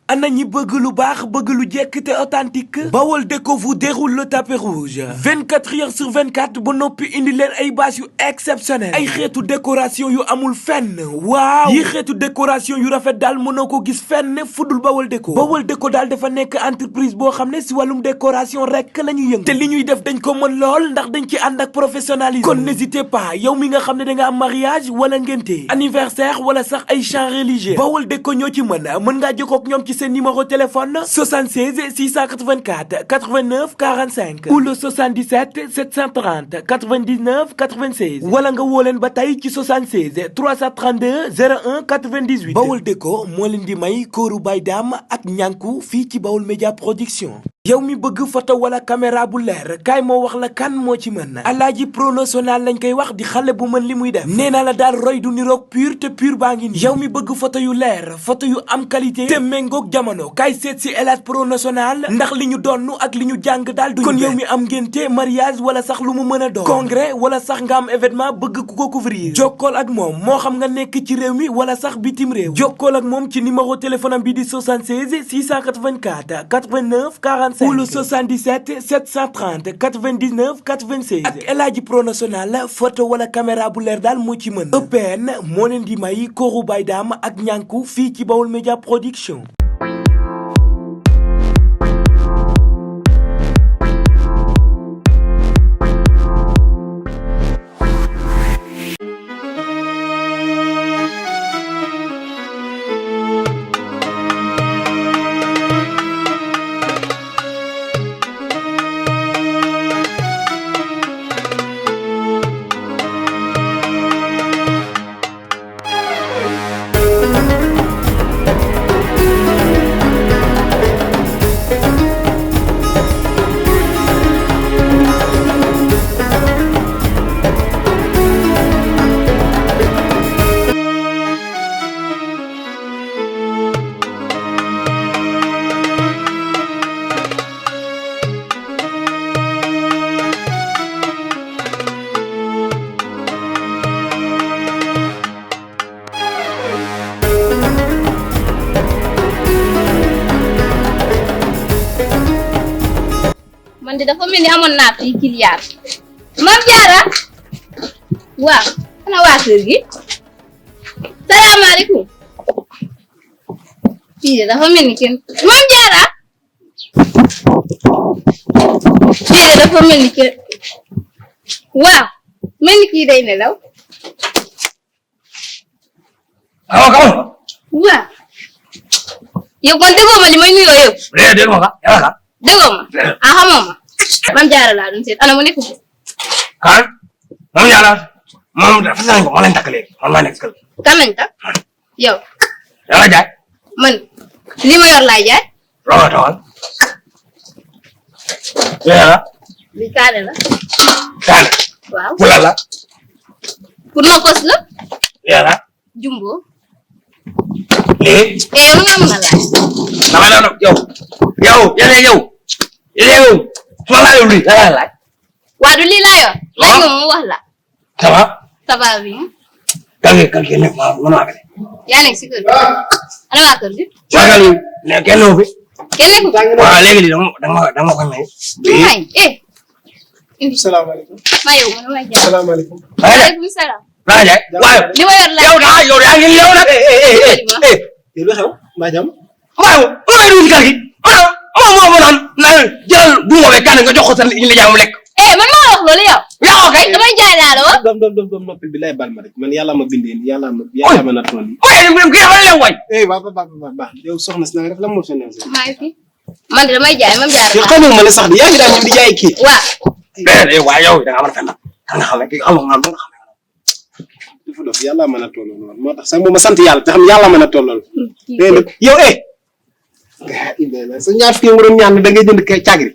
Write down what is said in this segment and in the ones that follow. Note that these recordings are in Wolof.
ana ñi bëgg lu baax bëgg lu jekk te authentique Bawol Déco vous déroule le tapis rouge 24 heures sur 24 ba noppi indi leen ay bâche yu exceptionnel ay xeetu décoration yu amul fenn waaw yi xeetu décoration yu rafet daal mënoo ko gis fenn fudul Bawol Déco daal dafa nekk entreprise boo xam ne si wàllum décoration rek la ñuy yëngu te li ñuy def dañ ko mën lool ndax dañ ci ànd ak professionnalisme kon n'hésitez pas yow mi nga xam ne da nga am mariage wala ngénte anniversaire wala sax ay chants religieux Bawol Déco ñoo ci mën ngaa jokkoo ak ñoom ci seen numéro téléphone 76 684 89 45 ou le 77 730 99 96 wala nga woo leen ba tey ci 76 332 01 98 Bawol Déco moo leen di may kóoru bay daam ak ñànku fii ci Bawol Média Production. yow mi bëgg photo wala caméra bu leer kaay moo wax la kan moo ci mën Alaaji Pro National lañ koy wax di xale bu mën li muy def nee naa la daal roy du niroog pur te pur baa ngi nii yow mi bëgg photo yu leer photo yu am qualité te méngoog jamono kaay seet si Elhadj Pro National ndax li ñu donn ak li ñu jàng daal duñu kon yow mi am ngénte mariage wala sax lu mu mën a doon congrès wala sax nga am événement bëgg ku ko couvrir jokkool ak moom moo xam nga nekk ci réew mi wala sax bitim réew jokkool ak moom ci numéro téléphone am bi di 76 684 89 40 ou le 77 730 99 96 ak Elhadji Pro National photo wala caméra bu leer daal moo ci mën EPN moo leen di may kóoru bay daam ak ñànku fii ci Bawol Média Production. man de dafa mel ni amoon naa fi client Mame Diarra waaw ana waa kër gi salaamaaleykum fii de dafa mel ni kenn Mame Diarra fii de dafa mel ni kenn waaw mel ni kii day nelaw waaw yow kon déggoo ma li may nuyoo yow dégg nga ka déggoo ma ah xamoo ma Mame Diarra laa doon seet ana mu nekk kan Mame Diarra moom dafa nañ ko moo leen takk léegi man maa nekk kër kan lañ takk yow danga jaay man li ma yor laay jaay loo tawal la li kaane la kaane waaw pula la pour nokos la yàlla jumbo lii yow nga mën a laaj dama la yow soo laajul lii la laaj waa du lii laa yor laaj nga mu wax la ça va ça va bien kalke nekk ma yaa nekk si kër gi ana waa kër gi magal yi ne kenn wu fi kenn nekk waaw léegi lii dama ko may may indi salaamaaleykum maa yow man may jaay salaamaaleykum waaleykum salaam laa jaay waaw li ma yor laaj yow yaa ngi yow nag yow la xew mbaa jàmm waaw mooy dugg ci kër gi moo naan jëlal bungo be kan nga jox ko sa ñu la jaay mu lekk man maa wax loolu yow yaa kay damay jaay laa la wax doom noppil bi lay bal ma rek man yàlla ma bindee yàlla ma nattoon yi ki dafa leen way ba yow soxna si na nga def la moo fi neew maa ngi fi man de damay jaay Mame Diarra yow xamoo ma la sax di yaa ngi daan ñëw di jaay kii waa yow da nga mën a fen kan nga xam ne xam nga dafa dof yàlla mën a tolloo lool moo tax sax moom ma sant yàlla te xam yàlla mën a tolloo yow sa ñaar fii nga doon ñaan da ngay jënd cagri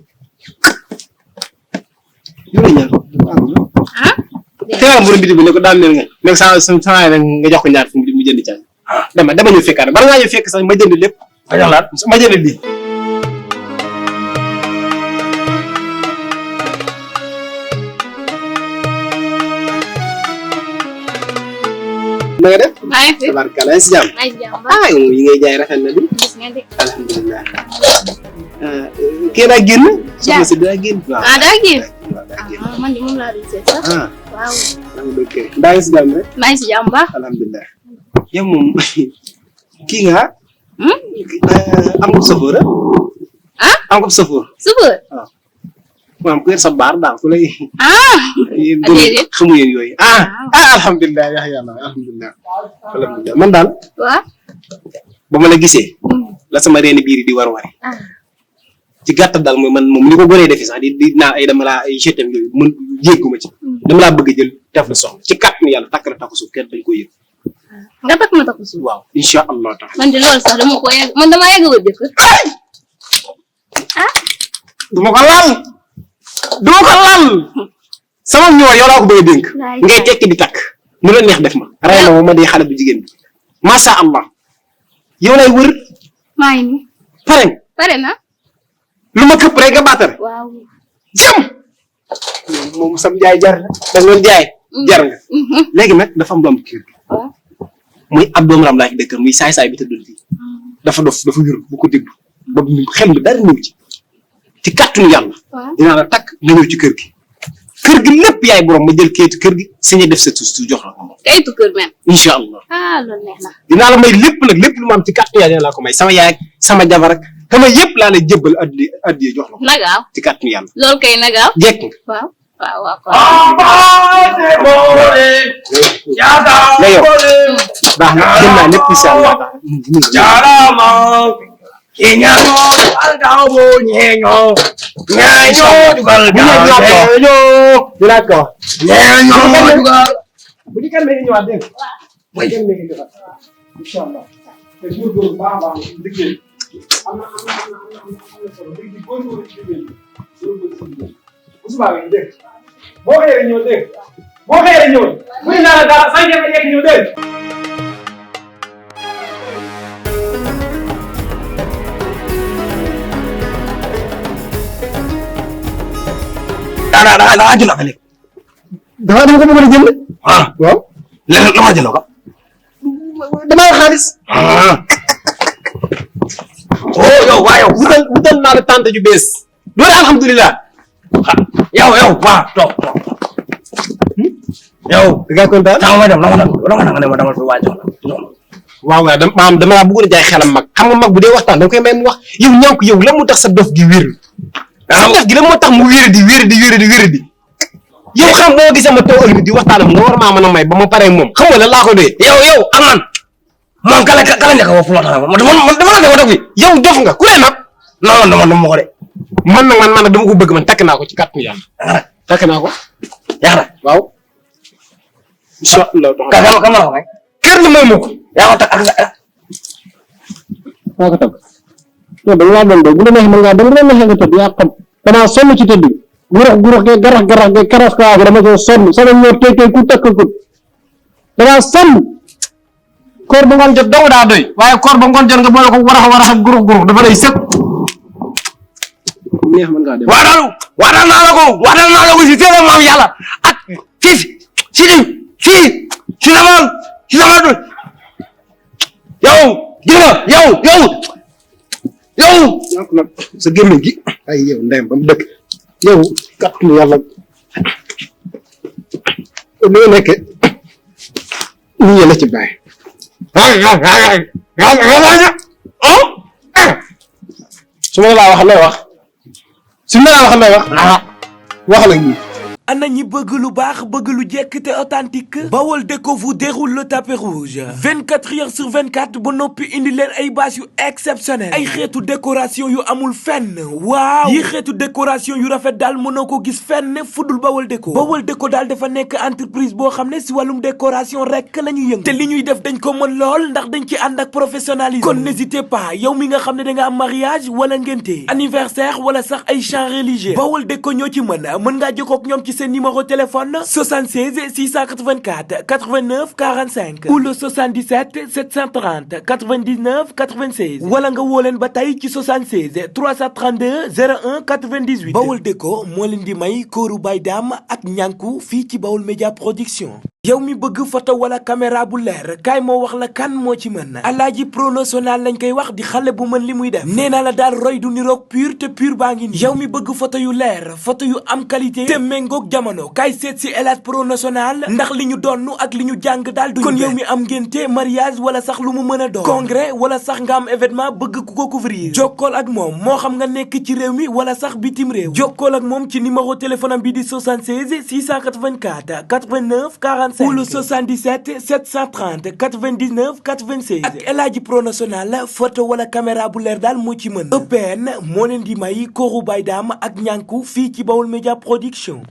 yow la ñaan teewal mu biti bi ne ko daan leen nga nekk sa nga jox ko ñaar fi mu jënd cagri dama ñu fekkaat bala ngaa ñu fekk sax ma jënd lépp ma jënd lii na nga def. maa ngi fi. tabarkalla si jàmm. maa ngi jàmm ba. ah yow yi ngay jaay rafet na di. gis nga de. alhamdulilah. kii daa génn. soxna si daa génn. waaw daa génn. waaw daa génn. man de moom laa doon seet sax. ah. waaw. maa ngi bëgg kër. daa ngi si jàmm rek. maa ngi si jàmm ba. alhamdulilah. yow moom kii nga. am nga sëfoor ah. am nga sëfoor. suba. waaw. maanaam ku yor sa baar daal ku lay. déedéet. xamu yéen yooyu. alhamdulilah yaa yàlla alhamdulilah. alhamdulilah man daal. waaw. ba ma la gisee. la sama reeni biir di war wari. ci gàttal daal mooy man moom ni ko gënee defee sax di naa ay dama laa ay jetem yooyu mën jégguma ci. dama laa bëgg a jël def la soxla ci kàttanu yàlla takk la takku suuf kenn dañ ko yëg. nga takk ma takku suuf. waaw incha allah taala. man de loolu sax dama ko yegg man damaa yegg wër jëkkër. du ma ko laal. du ma ko laal. sama ñëw yow laa ko bëgg a dénk. ngay tekki di takk. mu la neex def ma. rey na ma di xale bu jigéen bi. macha allah. yow lay wër. maa ngi nii. pare na. lu ma këpp rek nga baatare. waaw. jëm. moom sam jaay jar na. da nga jaay. jar nga. léegi nag dafa am lu am kër gi. waaw. muy ab doomu ram laa fi dëkk muy saay-saay bi tëddul fii. dafa dof dafa wér bu ko déglu. ba xel mi dara ñëw ci. ci kàttanu yàlla. waaw. dinaa la takk nga ñëw ci kër gi. kër gi lépp yaay borom ma jël kayitu kër gi signé def sa tuus jox la ko. kayitu kër même. incha allah. loolu neex na. dinaa la may lépp nag lépp lu ma am ci kàttanu yàlla dinaa la ko may sama yaay ak sama jabar ak sama yëpp laa lay jébbal addiya jox la ko. nagaaw. ci kàttanu yàlla. loolu kay nagaaw. jekk nga. waaw. waaw. mais yow baax na jëm naa lépp incha allah. jaarama iñano algabo ñeño ñeño dugal ñeño dinaa ko ñeño dugal bu di kan may ñëwaat dégg nga kan may ñëwaat incha allah te góorgóorlu baax a baax liggéey am na solo léegi góorgóorlu ci liggéey bu subaa bi dégg boo xëyee ñëw dégg boo xëyee ñëw muy naa la daal sànq ma yegg ñëw dégg daa jël ak léegi. dama ko bëgg a jënd. waaw. léegi la ma jëloo ko. damaa xaalis. yow waa yow. wutal naa la tante ju bees. loolu alhamdulilah. yow waa toog. yow. da ngaa kontaan. ma dem dama ne ma dama fi waajal. waaw maanaam dama laa bëggoon a jaay xelam mag xam nga mag bu dee waxtaan da nga koy may mu wax yow ñànk yow lan moo tax sa dof gi wér. sa dof gi lan moo tax mu wér di. yow xam boo gisee ma toog ëllëg di waxtaan ak nga war maa mën a may ba ma paree moom xam nga lan laa ko dee. yow amaan moom kala njëkk a woo fu ma tax dama la dof bi. yow dof nga ku lay nag. non dama ko de. man nag dama ko bëgg man takk naa ko ci kàttanu yàlla. takk naa ko. yaakaar waaw. incha allah. kam la ko may. kër gi may ma ko. yaa ko takk ak maa ko takk. yow da nga laa doon bu la neexee mën ngaa dem bu la neexee nga tëdd yaa xam damaa sonn ci tëdd gurux ge garax ge karas kaaga dama ko sonn sama ñor tey ku takk ko damaa sonn koor ba ngoon jot dong daa doy waaye koor ba ngoon jot nga boole ko warax ak gurux dafa lay sëkk. neex mën ngaa dem. waadal naa la ko si teewal maam yàlla ak si sama yow. nag sa gémmiñ gi ay yow ndeyam ba mu dëkk yow kàttanu yàlla li nga nekkee nii la ci bàyyi. su ma la wax lay wax wax la ñu. ana ñi bëgg lu baax bëgg lu jekk te authentique Bawol Déco vous déroule le tapis rouge 24 heures sur 24 ba noppi indi leen ay bâche yu exceptionnel ay xeetu décoration yu amul fenn waaw yi xeetu décoration yu rafet daal mënoo ko gis fenn fudul Bawol Déco daal dafa nekk entreprise boo xam ne si wàllum décoration rek la ñuy yëngu te li ñuy def dañ ko mën lool ndax dañ ci ànd ak professionnalisme kon n'hésitez pas yow mi nga xam ne da nga am mariage wala ngénte anniversaire wala sax ay chants religieux Bawol Déco ñoo ci mën ngaa jokkoo ak ñoom ci seen numéro téléphone 76 684 89 45 ou le 77 730 99 96 wala nga woo leen ba tey ci 76 332 01 98 Bawol Déco moo leen di may kóoru Baye Dame ak ñànku fii ci Bawol Média Production yow mi bëgg photo wala caméra bu leer kaay moo wax la kan moo ci mën Alaaji Pro National lañ koy wax di xale bu mën li muy def nee naa la daal roy du niroog pur te pur baa ngi nii yow mi bëgg photo yu leer photo yu am qualité te méngoog jamono kaay seet si Alaaji Pro National ndax li ñu donnu ak li ñu jàng daal duñu kon yow mi am ngénte mariage wala sax lu mu mën a doon congrès wala sax nga am événement bëgg ku ko couvrir jokkool ak moom moo xam nga nekk ci réew mi wala sax bitim réew jokkool ak moom ci numéro téléphone am bi di 76 684 89 45 ou le 77 730 99 96 ak El Hadji Pro National photo wala caméra bu leer daal moo ci mën EPN moo leen di may Kooru Baye Dame ak ñànku fii ci Baol Média Production